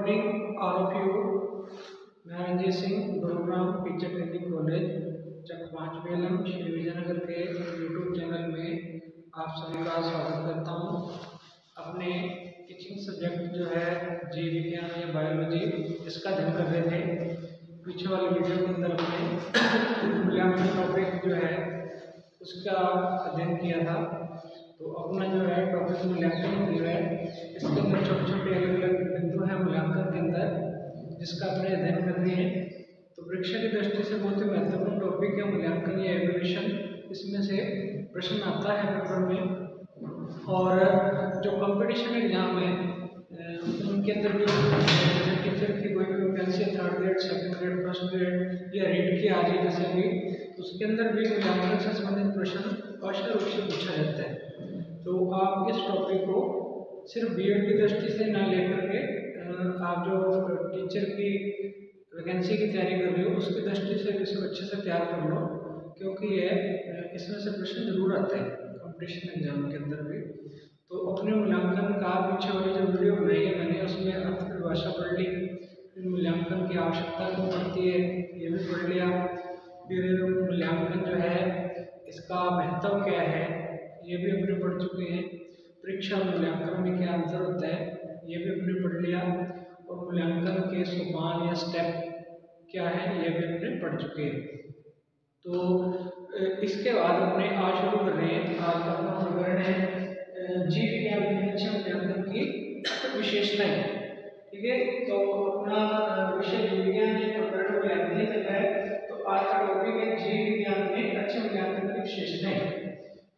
Morning all of you. मैं Ranjeet Singh, Gurugram teacher training college Chak 5 Belam Shri Vijaynagar के YouTube channel में आप सभी का स्वागत करता हूं। अपने टीचिंग सब्जेक्ट जो है जीव विज्ञान या बायोलॉजी, इसका अध्ययन कर रहे थे। पीछे वाले वीडियो के अंदर हमने मूल्यांकन टॉपिक जो है उसका अध्ययन किया था। तो अपना जो है टॉपिक मूल्यांकन जो है, इसके अंदर छोटे छोटे अलग अलग बिंदु हैं मूल्यांकन के अंदर, जिसका अपने अध्ययन कर रहे हैं। तो परीक्षा की दृष्टि से बहुत ही महत्वपूर्ण टॉपिक है मूल्यांकन या एवल्यूशन। इसमें से प्रश्न आता है पेपर में, और जो कंपटीशन एग्जाम है उनके अंदर भी जैसे टीचर की कोई भी vacancy third grade, second grade, first grade या रेड की आ जाए जैसे भी, तो उसके अंदर भी मूल्यांकन से संबंधित प्रश्न अवश्य रूप से पूछा जाता है। तो आप इस टॉपिक को सिर्फ बीएड की दृष्टि से ना लेकर के आप जो टीचर की वैकेंसी की तैयारी कर रहे हो उसकी दृष्टि से भी इसको अच्छे से तैयार कर लो, क्योंकि ये इसमें से प्रश्न जरूर आते हैं कंपटीशन एग्जाम के अंदर भी। तो अपने मूल्यांकन का पीछे वाली जो वीडियो बनाई है मैंने, उसमें अर्थपरिभाषा पढ़ ली, फिर मूल्यांकन की आवश्यकता क्यों पड़ती है ये भी पढ़ लिया, फिर मूल्यांकन जो है इसका महत्व क्या है ये भी अपने पढ़ चुके हैं। परीक्षा मूल्यांकन में क्या अंतर होता है ये भी अपने पढ़ लिया, और मूल्यांकन के सोपान या स्टेप क्या है ये भी अपने पढ़ चुके हैं। तो इसके बाद अपने आज शुरू कर रहे हैं। आज का अपना प्रकरण है जीव विज्ञान में अच्छे मूल्यांकन की विशेषताएं। ठीक है, तो अपना विषय जीव विज्ञान है, प्रकरण मूल्यांकन ही चल रहा है। तो आज का टॉपिक है जीव विज्ञान में अच्छे मूल्यांकन की विशेषताएं।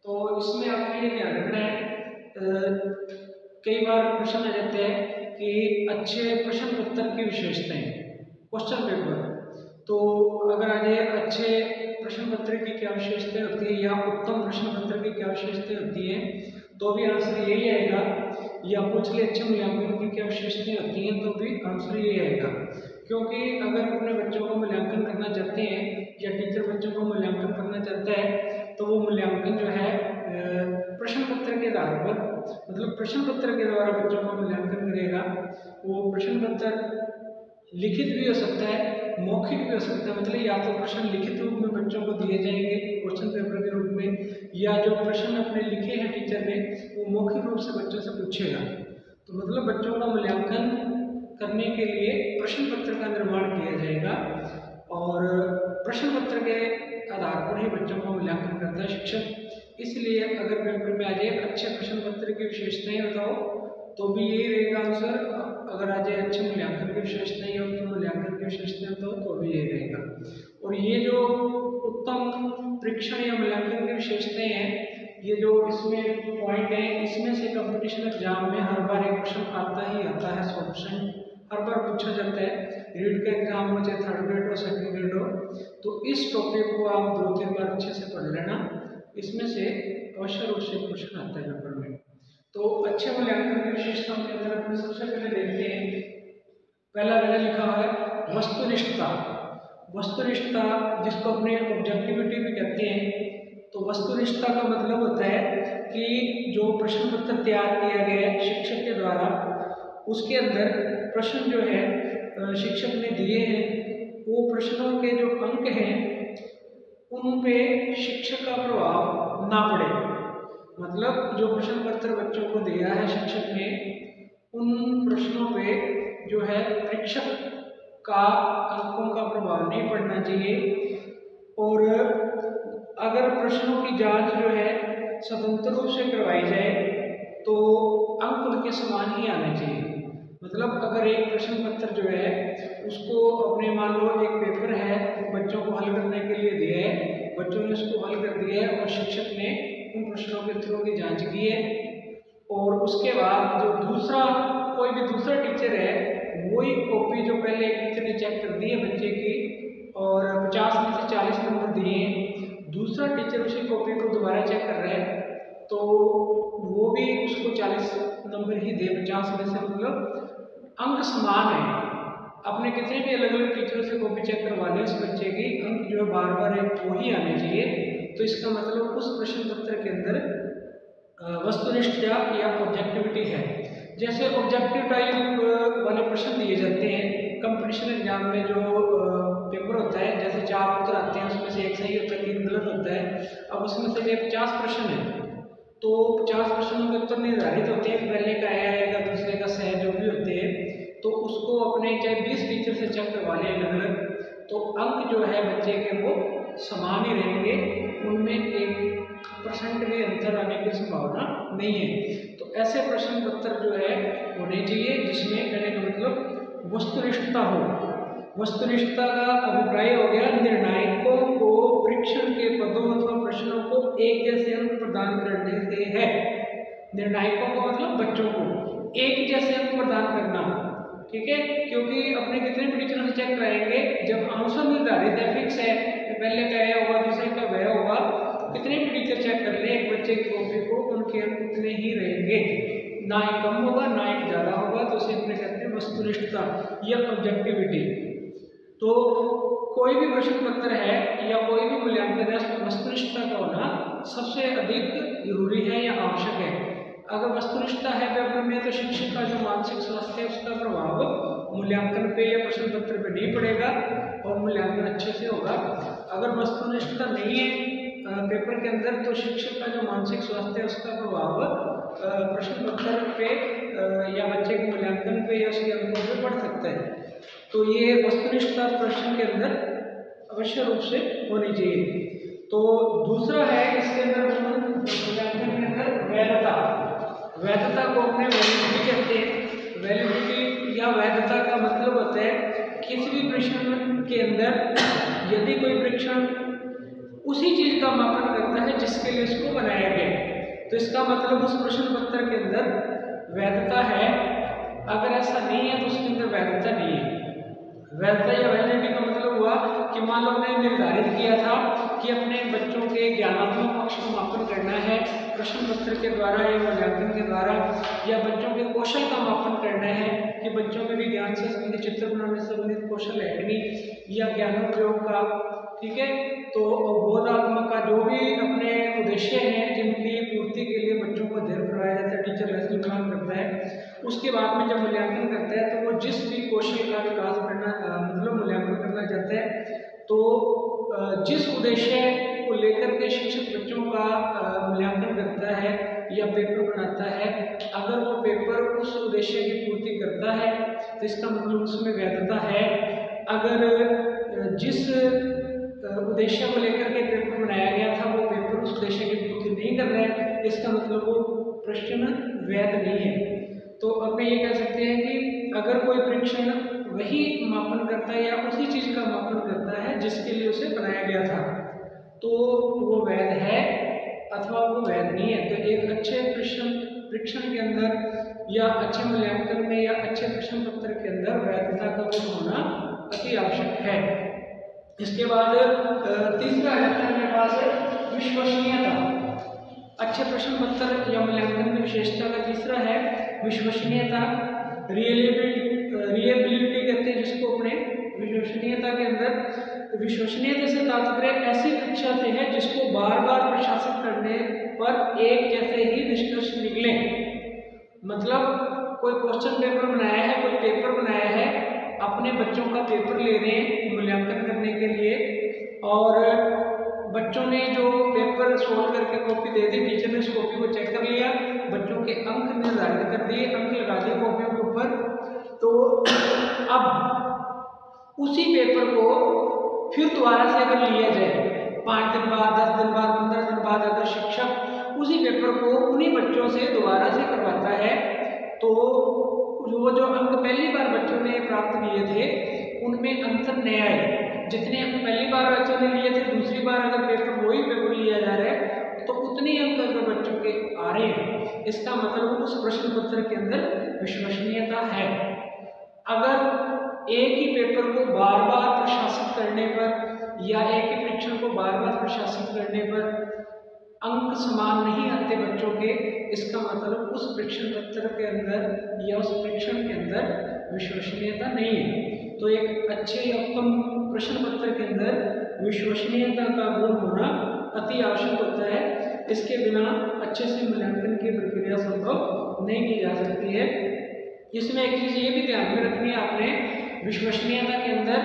तो इसमें आपने ये ध्यान रखना है, कई बार प्रश्न आ जाते हैं कि अच्छे प्रश्न पत्र की विशेषताएं क्वेश्चन पेपर। तो अगर आ जाए अच्छे प्रश्न पत्र की क्या विशेषताएं होती है या उत्तम प्रश्न पत्र की क्या विशेषताएं होती है, तो भी आंसर यही आएगा। या पूछ ले अच्छे मूल्यांकन की क्या विशेषताएं होती हैं, तो भी आंसर यही आएगा। क्योंकि अगर अपने बच्चों को मूल्यांकन करना चाहते हैं या टीचर बच्चों को मूल्यांकन करना चाहता है, तो वो मूल्यांकन जो है प्रश्न पत्र के आधार पर, मतलब प्रश्न पत्र के द्वारा बच्चों का मूल्यांकन करेगा। वो प्रश्न पत्र लिखित भी हो सकता है, मौखिक भी हो सकता है। मतलब या तो प्रश्न लिखित रूप में बच्चों को दिए जाएंगे क्वेश्चन पेपर के रूप में, या जो प्रश्न अपने लिखे हैं टीचर ने वो मौखिक रूप से बच्चों से पूछेगा। तो मतलब बच्चों का मूल्यांकन करने के लिए प्रश्न पत्र का निर्माण किया जाएगा, और प्रश्न पत्र के आधार पर ही बच्चों का मूल्यांकन करता है शिक्षक। इसलिए अगर पेपर में आ जाए अच्छे प्रश्न पत्र की विशेषताएं बताओ, तो भी यही रहेगा आंसर। अगर आ जाए अच्छे मूल्यांकन की विशेषताएं या उत्तम मूल्यांकन की विशेषताएं बताओ, तो भी यही रहेगा। और ये जो उत्तम परीक्षण या मूल्यांकन की विशेषताएं हैं, ये जो इसमें पॉइंट है, इसमें से कंपटीशन एग्जाम में हर बार एक प्रश्न आता ही आता है। 100% हर बार पूछा जाता है। रीड का एग्जाम हो चाहे थर्ड ग्रेड हो सेकंड ग्रेड हो, तो इस टॉपिक को आप 2-3 बार अच्छे से पढ़ लेना। इसमें से अवश्य रूप से क्वेश्चन आता है पेपर में। तो अच्छे मूल्यांकन की विशेषताओं के अंदर अपने सबसे पहले देखते हैं, पहला लिखा है वस्तुनिष्ठता। वस्तुनिष्ठता जिसको अपने ऑब्जेक्टिविटी भी कहते हैं। तो वस्तुनिष्ठता का मतलब होता है कि जो प्रश्न पत्र तैयार किया गया है शिक्षक के द्वारा, उसके अंदर प्रश्न जो है शिक्षक ने दिए हैं, वो प्रश्नों के जो अंक हैं उन पे शिक्षक का प्रभाव ना पड़े। मतलब जो प्रश्न पत्र बच्चों को दिया है शिक्षक ने, उन प्रश्नों पे जो है परीक्षक का अंकों का प्रभाव नहीं पड़ना चाहिए। और अगर प्रश्नों की जांच जो है स्वतंत्र रूप से करवाई जाए, तो अंक उनके समान ही आने चाहिए। मतलब अगर एक प्रश्न पत्र जो है उसको अपने मान लो एक पेपर है, बच्चों को हल करने के लिए दिया है, बच्चों ने उसको हल कर दिया है और शिक्षक ने उन प्रश्नों के उत्तरों की जांच की है, और उसके बाद जो कोई भी दूसरा टीचर है वही कॉपी जो पहले एक टीचर ने चेक कर दी है बच्चे की और 50 में से 40 नंबर दिए हैं, दूसरा टीचर उसी कॉपी को दोबारा चेक कर रहा है, तो वो भी उसको 40 नंबर ही दे 50 में से। मतलब अंक समान है। अपने कितने भी अलग अलग टीचरों से कॉपी चेक करवा लें, उस बच्चे की अंक जो है बार बार एक वही आने चाहिए। तो इसका मतलब उस प्रश्न पत्र के अंदर वस्तुनिष्ठता या ऑब्जेक्टिविटी है। जैसे ऑब्जेक्टिव टाइप वाले प्रश्न दिए जाते हैं कंपटीशन एग्जाम में, जो पेपर होता है, जैसे 4 उत्तर आते हैं, उसमें से एक सही होता है, 3 गलत होता है। अब उसमें से 50 प्रश्न है, तो 50 प्रश्नों के उत्तर निर्धारित होते हैं, पहले का आएगा, दूसरे का सह, जो भी होते हैं, तो उसको अपने चाहे 20 टीचर से चेक करवा लें अलग अलग, तो अंक जो है बच्चे के वो समान ही रहेंगे, उनमें 1% भी अंतर आने की संभावना नहीं है। तो ऐसे प्रश्न पत्र जो है होने चाहिए जिसमें कहने का मतलब वस्तुनिष्ठता हो। वस्तुनिष्ठता का अभिप्राय हो गया निर्णायकों को परीक्षण के पदों अथवा प्रश्नों को एक जैसे अंक प्रदान करने से है। निर्णायकों को मतलब बच्चों को एक जैसे अंक प्रदान करना, ठीक है, क्योंकि अपने कितने टीचरों से चेक कराएंगे, जब आंसर निर्धारित है, फिक्स है, पहले का यह होगा, दूसरे का वह होगा, कितने भी टीचर चेक कर ले एक बच्चे की कॉपी को, उनके अंक उतने ही रहेंगे, ना एक कम होगा ना एक ज़्यादा होगा। तो उसे अपने कहते हैं वस्तुनिष्ठता या ऑब्जेक्टिविटी। तो कोई भी प्रश्न पत्र है या कोई भी मूल्यांकन है, उसमें वस्तुनिष्ठता का होना सबसे अधिक जरूरी है या आवश्यक है। अगर वस्तुनिष्ठता है पेपर में, तो शिक्षक का जो मानसिक स्वास्थ्य है उसका प्रभाव मूल्यांकन पे या प्रश्न पत्र पे नहीं पड़ेगा और मूल्यांकन अच्छे से होगा। अगर वस्तुनिष्ठता नहीं है पेपर के अंदर, तो शिक्षक का जो मानसिक स्वास्थ्य है उसका प्रभाव प्रश्न पत्र पे या बच्चे के मूल्यांकन पे या उसके अंकों पे पड़ सकता है। तो ये वस्तुनिष्ठता प्रश्न के अंदर अवश्य रूप से होनी चाहिए। तो दूसरा है इसके अंदर मूल्यांकन के अंदर वैधता। वैधता को अपने वैलिडिटी कहते हैं। वैलिडिटी या वैधता का मतलब होता है किसी भी प्रश्न के अंदर यदि कोई परीक्षण उसी चीज का मापन करता है जिसके लिए इसको बनाया गया है, तो इसका मतलब उस प्रश्न पत्र के अंदर वैधता है। अगर ऐसा नहीं है तो उसके अंदर वैधता नहीं है। वैधता या वैलिडिटी का मतलब हुआ कि मान लो हमने निर्धारित किया था कि अपने बच्चों के ज्ञानात्मक पक्ष का मापन करना है प्रश्न पत्र के द्वारा या मूल्यांकन के द्वारा, या बच्चों के कौशल का मापन करना है कि बच्चों में भी ज्ञान से संबंधित, चित्र बनाने से संबंधित कौशल है कि नहीं, या ज्ञानोपयोग का, ठीक है। तो बोधात्मक का जो भी अपने उद्देश्य हैं जिनकी पूर्ति के लिए बच्चों को अध्ययन करवाया जाता है, टीचर लेसन प्लान करता है, उसके बाद में जब मूल्यांकन करता है तो वो जिस भी कौशल का विकास करना मतलब मूल्यांकन करना चाहता है, तो जिस उद्देश्य को लेकर के शिक्षक बच्चों का मूल्यांकन करता है या पेपर बनाता है, अगर वो पेपर उस उद्देश्य की पूर्ति करता है तो इसका मतलब उसमें वैधता है। अगर जिस उद्देश्य को लेकर के पेपर बनाया गया था वो पेपर उस उद्देश्य की पूर्ति नहीं कर रहा है, इसका मतलब वो प्रश्न वैध नहीं है। तो अब मैं ये कह सकते हैं कि अगर कोई परीक्षण वही मापन करता है या उसी चीज का मापन करता है जिसके लिए उसे बनाया गया था, तो वो वैध है अथवा वो वैध नहीं है। तो एक अच्छे परीक्षण के अंदर या अच्छे मूल्यांकन में या अच्छे प्रश्न पत्र के अंदर वैधता का गुण होना अति आवश्यक है। इसके बाद तीसरा है मेरे पास विश्वसनीयता। अच्छे प्रश्न पत्र या मूल्यांकन में विशेषता का तीसरा है विश्वसनीयता। रिएबिलिटी कहते हैं जिसको अपने विश्वसनीयता के अंदर। विश्वसनीयता से तात्पर्य ऐसी परीक्षा से है जिसको बार बार प्रशासित करने पर एक जैसे ही निष्कर्ष निकले। मतलब कोई क्वेश्चन पेपर बनाया है, कोई पेपर बनाया है, अपने बच्चों का पेपर ले रहे हैं मूल्यांकन करने के लिए, और बच्चों ने जो पेपर सोल्व करके कॉपी दे दी, टीचर ने उस कॉपी को चेक कर लिया, बच्चों के अंक निर्धारित कर दिए, अंक लगा दिए कॉपियों के ऊपर। तो अब उसी पेपर को फिर दोबारा से अगर लिया जाए 5 दिन बाद, 10 दिन बाद, 15 दिन बाद, अगर शिक्षक उसी पेपर को उन्हीं बच्चों से दोबारा से करवाता है, तो वो जो अंक पहली बार बच्चों ने प्राप्त किए थे उनमें अंतर नहीं आए। जितने अंक पहली बार बच्चों ने लिए थे, दूसरी बार अगर पेपर वही पेपर लिया जा रहा है तो उतने अंक अगर बच्चों के आ रहे हैं, इसका मतलब उस प्रश्न पत्र के अंदर विश्वसनीयता है। अगर एक ही पेपर को बार बार प्रशासित करने पर या एक ही परीक्षण को बार बार प्रशासित करने पर अंक समान नहीं आते बच्चों के, इसका मतलब उस परीक्षण पत्र के अंदर या उस परीक्षण के अंदर विश्वसनीयता नहीं है। तो एक अच्छे उत्तम प्रश्न पत्र के अंदर विश्वसनीयता का गुण होना अति आवश्यक होता है। इसके बिना अच्छे से मूल्यांकन की प्रक्रिया संभव नहीं की जा सकती है। इसमें एक चीज़ ये भी ध्यान में रखनी है आपने, विश्वसनीयता के अंदर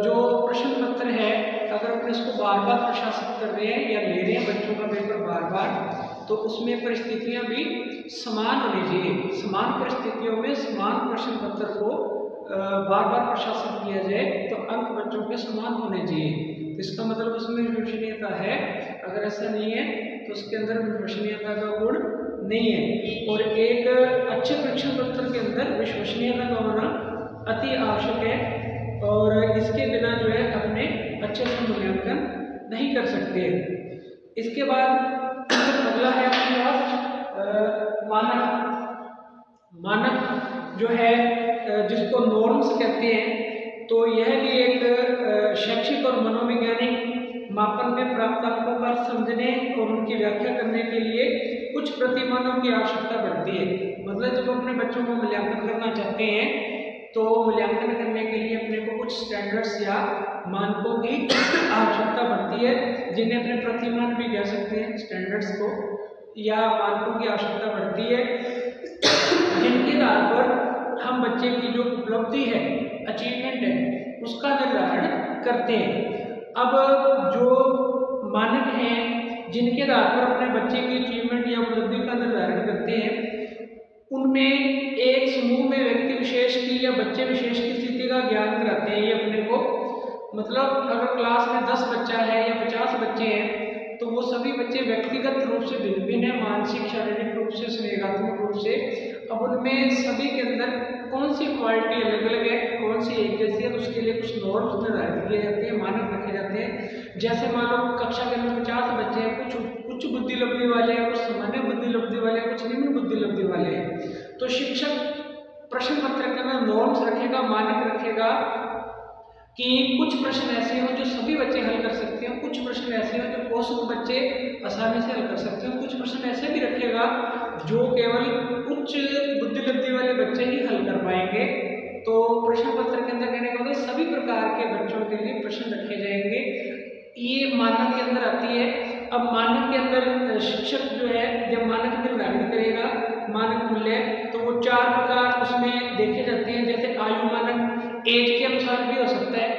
जो प्रश्न पत्र है, अगर अपने इसको बार बार प्रशासित कर रहे हैं या ले रहे हैं बच्चों का पेपर बार बार, तो उसमें परिस्थितियां भी समान होनी चाहिए। समान परिस्थितियों में समान प्रश्न पत्र को बार बार प्रशासित किया जाए तो अंक बच्चों के समान होने चाहिए। तो इसका मतलब उसमें विश्वसनीयता है। अगर ऐसा नहीं है तो उसके अंदर विश्वसनीयता का गुण नहीं है। और एक अच्छे प्रश्न पत्र के अंदर विश्वसनीयता का होना अति आवश्यक है, और इसके बिना जो है अपने अच्छे से मूल्यांकन नहीं कर सकते। इसके बाद अगला है अपने पास मानक। मानक जो है जिसको नॉर्म्स कहते हैं, तो यह भी एक शैक्षिक और मनोवैज्ञानिक मापन में प्राप्त अंकों का समझने और उनकी व्याख्या करने के लिए कुछ प्रतिमानों की आवश्यकता पड़ती है। मतलब जब अपने बच्चों को मूल्यांकन करना चाहते हैं तो मूल्यांकन करने के लिए अपने को कुछ स्टैंडर्ड्स या मानकों की आवश्यकता पड़ती है, जिन्हें अपने प्रतिमान भी कह सकते हैं। स्टैंडर्ड्स को या मानकों की आवश्यकता पड़ती है, जिनके आधार पर हम बच्चे की जो उपलब्धि है, अचीवमेंट है, उसका निर्धारण करते हैं। अब जो मानक हैं जिनके आधार पर अपने बच्चे की अचीवमेंट या उपलब्धि का निर्धारण करते हैं, उनमें एक समूह में व्यक्ति विशेष की या बच्चे विशेष की स्थिति का ज्ञान कराते हैं ये अपने को। मतलब अगर क्लास में 10 बच्चा है या 50 बच्चे हैं तो वो सभी बच्चे व्यक्तिगत रूप से भिन्न भिन्न है, मानसिक, शारीरिक रूप से, संवेगात्मक रूप से। अब उनमें सभी के अंदर कौन सी क्वालिटी अलग अलग है, कौन सी एक जैसी है, उसके लिए कुछ नॉर्म्स निर्धारित किए जाते हैं, मानक रखे जाते हैं। जैसे मान लो कक्षा के अंदर 50 बच्चे हैं, कुछ उच्च बुद्धि लब्धि वाले हैं, कुछ सामान्य बुद्धि लब्धि वाले हैं, कुछ निम्न बुद्धि लब्धि वाले हैं। तो शिक्षक प्रश्न पत्र के अंदर नॉर्म्स रखेगा, मानक रखेगा कि कुछ प्रश्न ऐसे हों जो सभी बच्चे हल कर सकते हैं, कुछ प्रश्न ऐसे हों जो कौशल बच्चे आसानी से हल कर सकते हैं, कुछ प्रश्न ऐसे भी रखेगा जो केवल उच्च बुद्धि लब्धि वाले बच्चे ही हल कर पाएंगे। तो प्रश्न पत्र के अंदर कहने का मतलब सभी प्रकार के बच्चों के लिए प्रश्न रखे जाएंगे, ये मानक के अंदर आती है। अब मानक के अंदर शिक्षक जो है जब मानक निर्धारित करेगा मानक मूल्य, तो वो 4 प्रकार उसमें देखे जाते हैं। जैसे आयु मानक एज के अनुसार भी हो सकता है,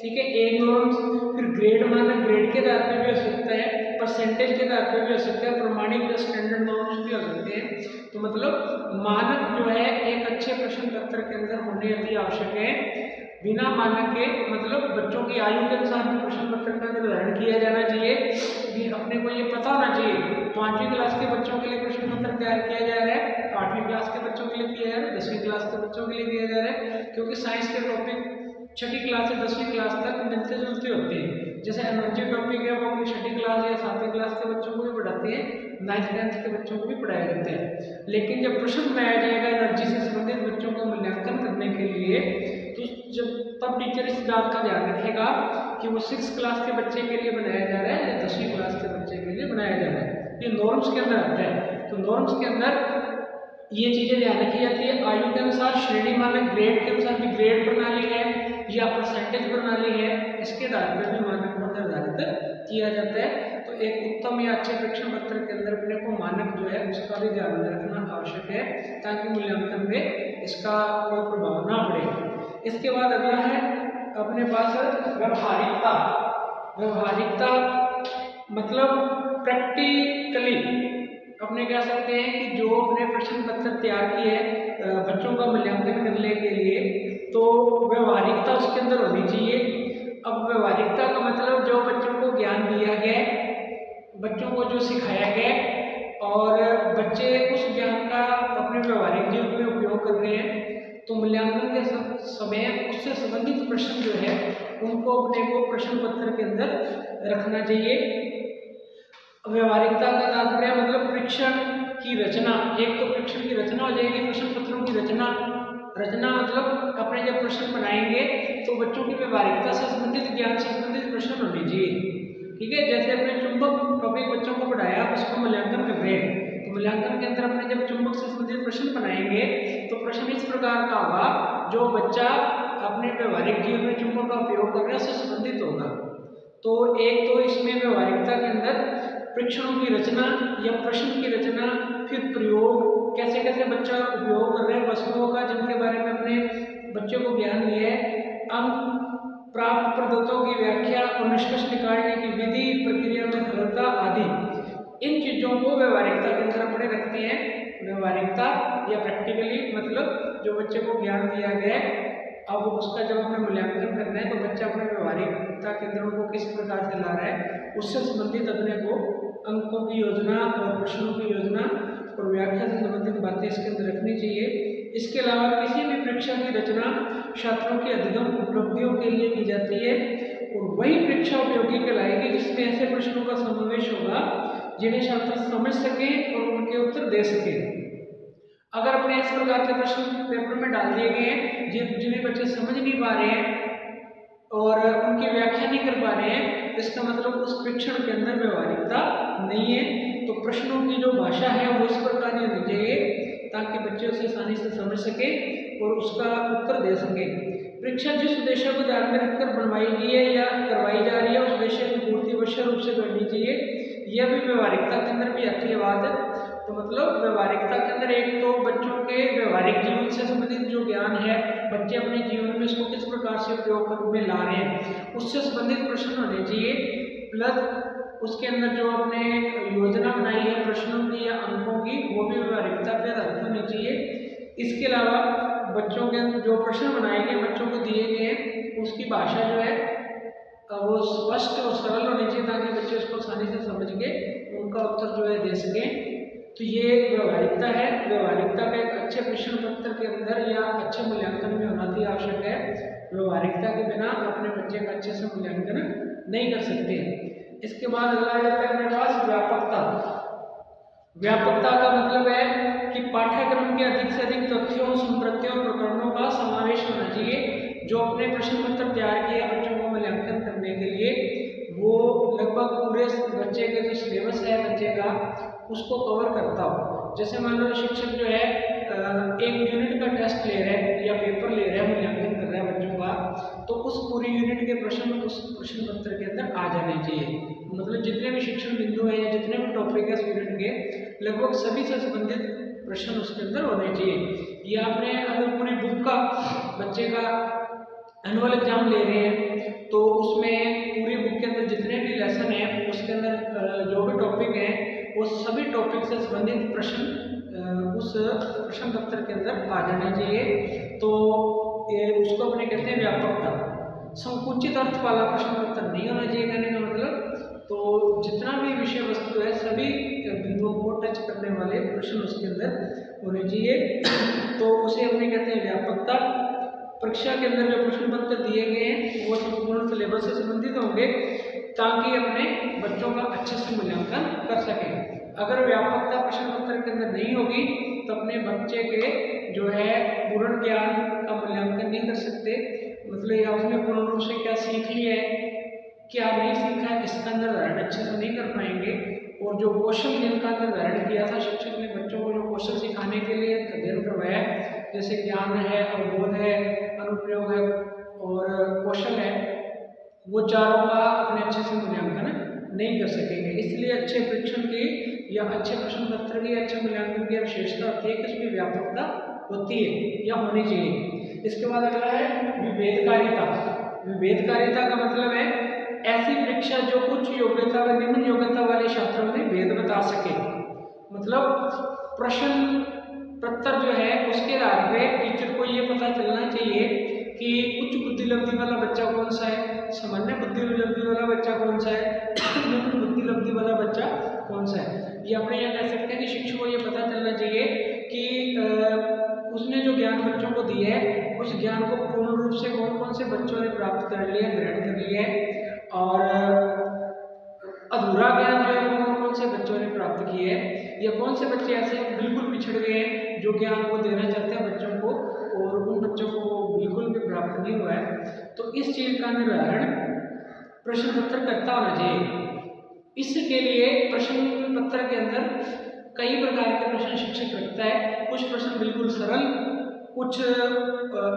ठीक है, एज नॉर्म्स। फिर ग्रेड मानक ग्रेड के आधार पर भी हो सकता है, परसेंटेज के आधार पर भी हो सकता है, प्रमाणित स्टैंडर्ड नॉर्म्स भी हो सकते हैं। तो मतलब मानक जो है एक अच्छे प्रश्न पत्र के अंदर होने अति आवश्यक है। बिना मानक के मतलब बच्चों की आयु के अनुसार भी प्रश्न पत्र का निर्धारण किया जाना चाहिए। भी अपने को ये पता होना चाहिए 5वीं क्लास के बच्चों के लिए प्रश्न पत्र तैयार किया जा रहा है, 8वीं क्लास के बच्चों के लिए किया जा रहा है, 10वीं क्लास के बच्चों के लिए किया जा रहा है, क्योंकि साइंस के टॉपिक 6ठी क्लास से 10वीं क्लास तक मिलते जुलते होते हैं। जैसे एनर्जी टॉपिक है वो अपनी 6ठी क्लास या 7वीं क्लास के बच्चों को भी पढ़ाते हैं, 9th 10th के बच्चों को भी पढ़ाया जाता है। लेकिन जब प्रश्न बनाया जाएगा एनर्जी से संबंधित बच्चों का मूल्यांकन करने के लिए, तो जब तब टीचर इस बात का ध्यान रखेगा कि वो 6th क्लास के बच्चे के लिए बनाया जा रहा है या 10वीं क्लास के बच्चे के लिए बनाया जा रहा है। ये नॉर्म्स के अंदर आता है। तो नॉर्म्स के अंदर ये चीजें ध्यान रखी जाती है। आयु के अनुसार श्रेणी मानक, ग्रेड के अनुसार भी ग्रेड प्रणाली है या परसेंटेज प्रणाली है, इसके आधार पर भी मानक निर्धारित किया जाता है। तो एक उत्तम या अच्छे प्रश्न पत्र के अंदर अपने को मानक जो है उसका भी ध्यान रखना आवश्यक है, ताकि मूल्यांकन में इसका कोई प्रभाव ना पड़े। इसके बाद अगला है अपने पास व्यवहारिकता। व्यवहारिकता मतलब प्रैक्टिकली अपने कह सकते हैं कि जो अपने प्रश्न पत्र तैयार किए बच्चों का मूल्यांकन करने के लिए, तो व्यवहारिकता उसके अंदर होनी चाहिए। अब व्यवहारिकता का मतलब जो बच्चों को ज्ञान दिया गया, बच्चों को जो सिखाया गया और बच्चे उस ज्ञान का अपने व्यवहारिक जीवन में उपयोग कर रहे हैं, तो मूल्यांकन के समय उससे संबंधित प्रश्न जो है उनको अपने को प्रश्न पत्र के अंदर रखना चाहिए। व्यवहारिकता का तात्पर्य मतलब परीक्षण की रचना। एक तो परीक्षण की रचना हो जाएगी, प्रश्न पत्रों की रचना। रचना मतलब अपने जब प्रश्न बनाएंगे तो बच्चों की व्यवहारिकता से संबंधित, ज्ञान से संबंधित प्रश्न होने चाहिए, ठीक है। जैसे अपने चुंबक टॉपिक बच्चों को पढ़ाया, उसको मूल्यांकन कर रहे हैं, तो मूल्यांकन के अंदर अपने जब चुंबक से संबंधित प्रश्न बनाएंगे तो प्रश्न इस प्रकार का होगा जो बच्चा अपने व्यवहारिक जीवन में चुंबक का उपयोग कर रहा है उससे संबंधित होगा। तो एक तो इसमें व्यवहारिकता के अंदर परीक्षणों की रचना या प्रश्न की रचना, फिर प्रयोग, कैसे कैसे बच्चा उपयोग कर रहे हैं वस्तुओं का जिनके बारे में अपने बच्चों को ज्ञान दिया है, अंक प्राप्त पद्धतियों की व्याख्या और निष्कर्ष निकालने की विधि, प्रक्रिया में सरलता आदि, इन चीजों को व्यवहारिकता के अंदर अपने रखते हैं। व्यवहारिकता या प्रैक्टिकली मतलब जो बच्चे को ज्ञान दिया गया है, अब उसका जब अपना मूल्यांकन करना है तो बच्चा अपने व्यवहारिकता के अंदर उनको किस प्रकार से ला रहा है, उससे संबंधित अपने को अंकों की योजना और प्रश्नों की योजना और व्याख्या से संबंधित बातें इसके अंदर रखनी चाहिए। इसके अलावा किसी भी परीक्षा की रचना छात्रों की अधिगम उपलब्धियों के लिए की जाती है और वही परीक्षा उपयोगी कहलाएगी जिसमें ऐसे प्रश्नों का समावेश होगा जिन्हें छात्र समझ सके और उनके उत्तर दे सके। अगर अपने इस प्रकार के प्रश्न पेपर में डाल दिए गए हैं जिन्हें बच्चे समझ नहीं पा रहे हैं और उनकी व्याख्या नहीं कर पा रहे हैं, इसका मतलब उस परीक्षण के अंदर व्यवहारिकता नहीं है। तो प्रश्नों की जो भाषा है वो इस प्रकार की होनी चाहिए ताकि बच्चे उसे आसानी से समझ सके और उसका उत्तर दे सके। परीक्षा जिस उद्देश्य को ध्यान में रखकर बनवाई गई है या करवाई जा रही है उस उद्देश्य की पूर्ति अवश्य रूप से करनी चाहिए। यह भी व्यवहारिकता के अंदर भी आती है बात है। तो मतलब व्यवहारिकता के अंदर एक तो बच्चों के व्यवहारिक जीवन से संबंधित जो ज्ञान है, बच्चे अपने जीवन में इसको किस प्रकार से उपयोग में ला रहे हैं, उससे संबंधित प्रश्न होने चाहिए। प्लस उसके अंदर जो अपने योजना बनाई है प्रश्नों की या अंकों की, वो भी व्यवहारिकता पे आधारित होनी चाहिए। इसके अलावा बच्चों के जो प्रश्न बनाए गए बच्चों को दिए गए उसकी भाषा जो है वो स्पष्ट और सरल होनी चाहिए ताकि बच्चे उसको आसानी से समझ के उनका उत्तर जो है दे सकें। तो ये व्यवहारिकता है। व्यवहारिकता का एक अच्छे प्रश्न पत्र के अंदर या अच्छे मूल्यांकन में होना भी आवश्यक है। व्यवहारिकता के बिना अपने बच्चे का अच्छे से मूल्यांकन नहीं कर सकते। इसके बाद अगला जाता है अपने पास व्यापकता। व्यापकता का मतलब है कि पाठ्यक्रम के अधिक से अधिक तथ्यों, संप्रत्तियों और प्रकरणों का समावेश होना चाहिए। जो अपने प्रश्न पत्र तैयार किए बच्चों को मूल्यांकन करने के लिए, वो लगभग पूरे बच्चे के जो सिलेबस है बच्चे का उसको कवर करता हो। जैसे मान लो शिक्षक जो है एक यूनिट का टेस्ट ले रहा है या पेपर ले रहा है, मूल्यांकन कर रहा है बच्चों का, तो उस पूरी यूनिट के प्रश्न उस प्रश्न पत्र के अंदर आ जाने चाहिए। मतलब जितने भी शिक्षण बिंदु हैं या जितने भी टॉपिक है यूनिट के, लगभग सभी से संबंधित प्रश्न उसके अंदर होने चाहिए। ये आपने अगर पूरी बुक का बच्चे का एनुअल एग्जाम ले रहे हैं तो उसमें पूरी बुक के अंदर जितने भी लेसन हैं उसके अंदर जो भी टॉपिक हैं वो सभी टॉपिक से संबंधित प्रश्न उस प्रश्न पत्र के अंदर आ जाने चाहिए। तो उसको अपने कहते हैं व्यापकता। संकुचित अर्थ वाला प्रश्न पत्र नहीं होना चाहिए कहने का मतलब। तो जितना भी विषय वस्तु है सभी बिंदुओं को टच करने वाले प्रश्न उसके अंदर होने चाहिए। तो उसे अपने कहते हैं व्यापकता। परीक्षा के अंदर जो प्रश्न पत्र दिए गए हैं वो संपूर्ण सिलेबस से संबंधित होंगे ताकि अपने बच्चों का अच्छे से मूल्यांकन कर सकें। अगर व्यापकता प्रश्न पत्र के अंदर नहीं होगी तो अपने बच्चे के जो है पूर्ण ज्ञान का मूल्यांकन नहीं कर सकते। मतलब या उसने पूर्ण रूप से क्या सीख लिया है क्या नहीं सीखा है इसका निर्धारण अच्छे से नहीं कर पाएंगे। और जो कौशल जिनका निर्धारण किया था शिक्षक ने बच्चों को जो कौशल सिखाने के लिए अध्ययन करवाया, जैसे ज्ञान है, अवबोध है, अनुप्रयोग है और कौशल है, वो चारों का अपने अच्छे से मूल्यांकन नहीं कर सकेंगे। इसलिए अच्छे परीक्षण की या अच्छे प्रश्न पत्र की अच्छे मूल्यांकन की विशेषता होती है कि उसमें व्यापकता होती है या होनी चाहिए। इसके बाद अगला है विभेदकारिता। विभेदकारिता का मतलब है ऐसी परीक्षा जो उच्च योग्यता व निम्न योग्यता वाले छात्रों में भेद बता सके। मतलब प्रश्न पत्र जो है उसके आधार पे टीचर को ये पता चलना चाहिए कि उच्च बुद्धि लब्धि वाला बच्चा कौन सा है, सामान्य बुद्धि लब्धि वाला बच्चा कौन सा है, निम्न बुद्धि लब्धि वाला बच्चा कौन सा है। ये अपने यहाँ कह सकते हैं कि शिक्षक को ये पता चलना चाहिए कि उसने जो ज्ञान बच्चों को दिया है उस ज्ञान को पूर्ण रूप से कौन कौन से बच्चों ने प्राप्त कर लिया, ग्रहण कर लिया है, और अधूरा ज्ञान जो है कौन कौन से बच्चों ने प्राप्त किए हैं, या कौन से बच्चे ऐसे बिल्कुल पिछड़ गए हैं जो ज्ञान को देना चाहते हैं बच्चों को और उन बच्चों को बिल्कुल भी प्राप्त नहीं हुआ है। तो इस चीज का निर्धारण प्रश्न पत्र करता होना चाहिए। इसके लिए प्रश्न पत्र के अंदर कई प्रकार के प्रश्न शिक्षक रखता है। कुछ प्रश्न बिल्कुल सरल, कुछ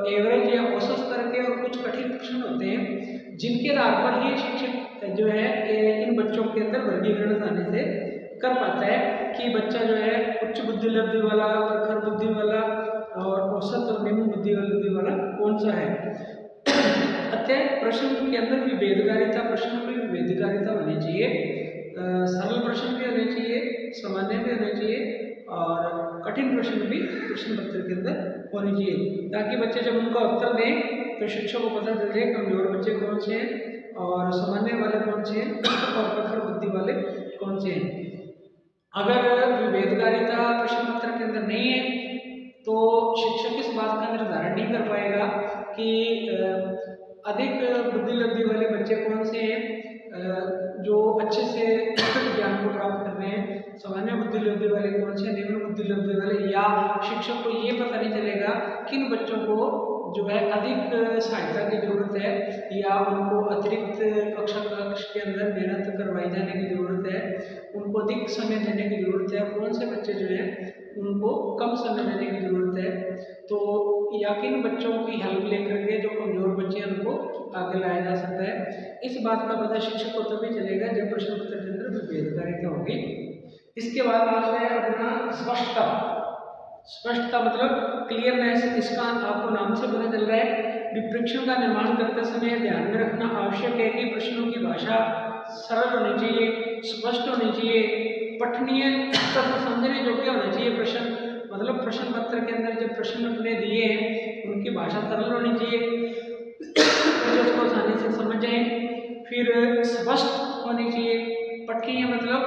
एवरेज या औसत स्तर के और कुछ कठिन प्रश्न होते हैं जिनके आधार पर ही शिक्षक जो है इन बच्चों के अंदर वर्गीकरण आसानी से कर पाता है कि बच्चा जो है उच्च बुद्धि लब्धि वाला, प्रखर बुद्धि वाला और औसत और निम्न बुद्धि वाला कौन सा है। अतः प्रश्न के अंदर विभेदकारिता, प्रश्न में विभेदकारिता होनी चाहिए, सरल प्रश्न भी होने चाहिए, सामान्य भी होने चाहिए और कठिन प्रश्न भी प्रश्न पत्र के अंदर होने चाहिए, ताकि बच्चे जब उनका उत्तर दें तो शिक्षक को पता चल जाए कमजोर बच्चे कौन से हैं और सामान्य वाले कौन से हैं और प्रखर बुद्धि वाले कौन से हैं। अगर विभेदकारिता प्रश्न पत्र के अंदर नहीं है तो शिक्षक इस बात का निर्धारण नहीं कर पाएगा कि अधिक बुद्धि लब्धि वाले बच्चे कौन से हैं जो अच्छे से ज्ञान को प्राप्त कर रहे हैं, सामान्य बुद्धि लब्धि वाले कौन से, निम्न बुद्धि लब्धि वाले, या शिक्षक को ये पता नहीं चलेगा किन बच्चों को जो है अधिक सहायता की जरूरत है या उनको अतिरिक्त कक्ष के अंदर मेहनत करवाई जाने की जरूरत है, उनको अधिक समय देने की जरूरत है, कौन से बच्चे जो है उनको कम समय देने की जरूरत है। तो या किन बच्चों की हेल्प लेकर के जो कमजोर बच्चे हैं उनको आगे लाया जा सकता है। इस बात का पता शिक्षक को तभी चलेगा जब प्रश्न पत्र के अंदर विभेदकारिता होगी। इसके बाद आता है अपना स्पष्टता। स्पष्टता मतलब क्लियरनेस, इसका आपको नाम से पता चल रहा है। विप्रेक्षण का निर्माण करते समय ध्यान में रखना आवश्यक है कि प्रश्नों की भाषा सरल होनी चाहिए, स्पष्ट होनी चाहिए, पठनीय तथा समझने योग्य होना चाहिए। प्रश्न मतलब प्रश्न पत्र के अंदर जब प्रश्न अपने दिए हैं उनकी भाषा सरल होनी चाहिए, उसको आसानी से समझ जाए। फिर स्पष्ट होनी चाहिए, पठनीय मतलब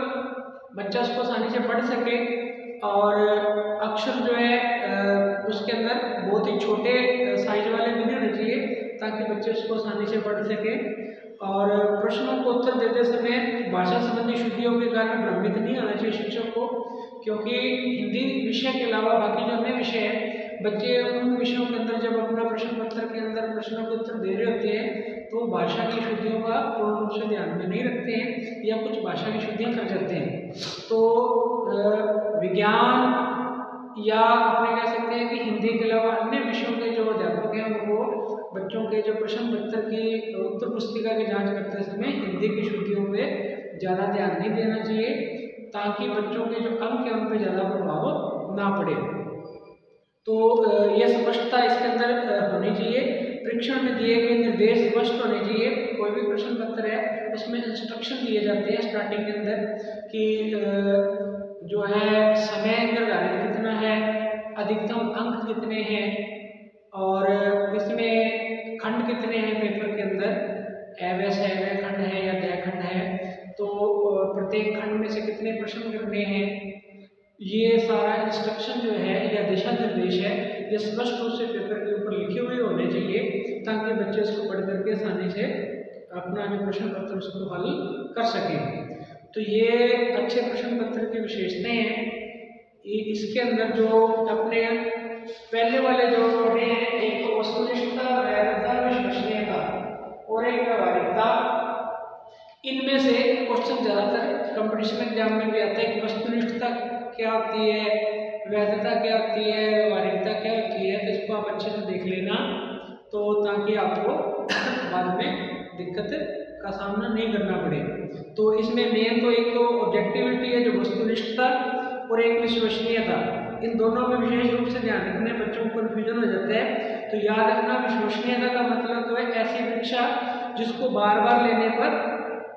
बच्चा उसको आसानी से पढ़ सके और अक्षर जो है उसके अंदर बहुत ही छोटे साइज वाले भी नहीं होने चाहिए ताकि बच्चे उसको आसानी से पढ़ सके। और प्रश्नों को उत्तर देते समय भाषा संबंधी शुद्धियों के कारण भ्रमित नहीं होना चाहिए शिक्षक को, क्योंकि हिंदी विषय के अलावा बाकी जो अन्य विषय है बच्चे उन विषयों के अंदर जब अपना प्रश्न पत्र के अंदर प्रश्नों के उत्तर दे रहे होते हैं तो भाषा की शुद्धियों का पूर्ण रूप से ध्यान में नहीं रखते हैं या कुछ भाषा की शुद्धियाँ कर जाते हैं। तो विज्ञान या अपने कह सकते हैं कि हिंदी के अलावा अन्य विषयों के जो अध्यापक हैं उनको बच्चों के जो प्रश्न पत्र की उत्तर पुस्तिका की जांच करते समय हिंदी की शुद्धियों पे ज़्यादा ध्यान नहीं देना चाहिए ताकि बच्चों के जो अंक हैं उन पर ज़्यादा प्रभाव ना पड़े। तो यह स्पष्टता इसके अंदर होनी चाहिए। परीक्षण में दिए गए निर्देश स्पष्ट होने चाहिए। कोई भी प्रश्न पत्र है उसमें इंस्ट्रक्शन दिए जाते हैं स्टार्टिंग के अंदर कि जो है समय निर्धारित कितना है, अधिकतम अंक कितने हैं और इसमें खंड कितने हैं पेपर के अंदर, एवस है, वह खंड है या दया खंड है, तो प्रत्येक खंड में से कितने प्रश्न करने हैं, ये सारा इंस्ट्रक्शन जो है या दिशा निर्देश है ये स्पष्ट रूप से पेपर के ऊपर लिखे हुए होने चाहिए ताकि बच्चे उसको पढ़ करके आसानी से अपना जो प्रश्न पत्र उसको हल कर सकें। तो ये अच्छे प्रश्न पत्र की विशेषताएं हैं। इसके अंदर जो अपने पहले वाले जो पढ़े हैं, एक तो वस्तुनिष्ठता, वैधता, विश्वसनीयता और एक व्यावहारिकता। इनमें से क्वेश्चन ज़्यादातर कंपटीशन एग्जाम में भी आता है कि वस्तुनिष्ठता क्या होती है, वैधता क्या होती है, व्यावहारिकता क्या होती है, तो इसको आप अच्छे से देख लेना तो ताकि आपको बाद में दिक्कत का सामना नहीं करना पड़े। तो इसमें मेन तो एक तो ऑब्जेक्टिविटी है जो वस्तुनिष्ठता और एक विश्वसनीयता, इन दोनों में विशेष रूप से ध्यान रखने, बच्चों को कन्फ्यूजन हो जाता है। तो याद रखना विश्वसनीयता का मतलब तो है ऐसी परीक्षा जिसको बार बार लेने पर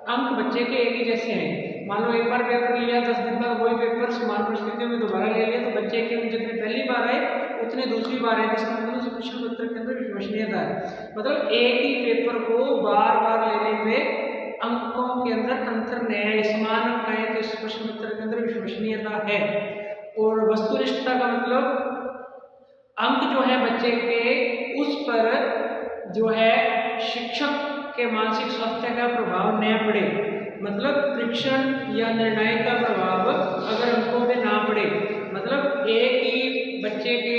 अंक बच्चे के एक ही जैसे हैं। मान लो एक बार पेपर लिया, 10 दिन बाद वही पेपर समान परिस्थितियों में दोबारा ले लिया तो बच्चे के जितने पहली बार आए उतने दूसरी बार आए, जिसका मतलब प्रश्न पत्र के अंदर विश्वसनीयता है। मतलब एक ही पेपर को बार बार लेने पे अंकों के अंदर अंतर नहीं है, समान अंक आए तो इस प्रश्न पत्र के अंदर विश्वसनीयता है। और वस्तुनिष्ठता का मतलब अंक जो है बच्चे के उस पर जो है शिक्षक के मानसिक स्वास्थ्य का प्रभाव न पड़े, मतलब परीक्षण या निर्णय का प्रभाव अगर अंकों पे ना पड़े। मतलब एक ही बच्चे के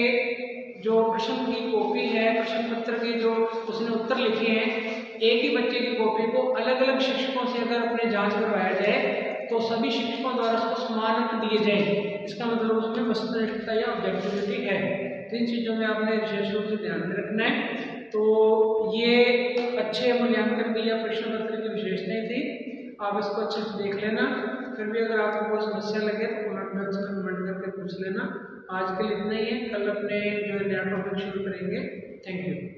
जो प्रश्न की कॉपी है, प्रश्न पत्र की जो उसने उत्तर लिखे हैं, एक ही बच्चे की कॉपी को अलग अलग शिक्षकों से अगर अपने जांच करवाया जाए तो सभी शिक्षकों द्वारा उसको समान अंक दिए जाएं, इसका मतलब उसमें वस्तुनिष्ठता या ऑब्जेक्टिविटी है। तो इन चीज़ों में आपने विशेष रूप से ध्यान में रखना है। तो ये अच्छे मूल्यांकन की या प्रश्न पत्र की विशेषताएं थी, आप इसको अच्छे से देख लेना। फिर भी अगर आपको कोई समस्या लगे तो कमेंट बॉक्स में कमेंट करके पूछ लेना। आज के लिए इतना ही है, कल अपने जो नया टॉपिक शुरू करेंगे। Thank you.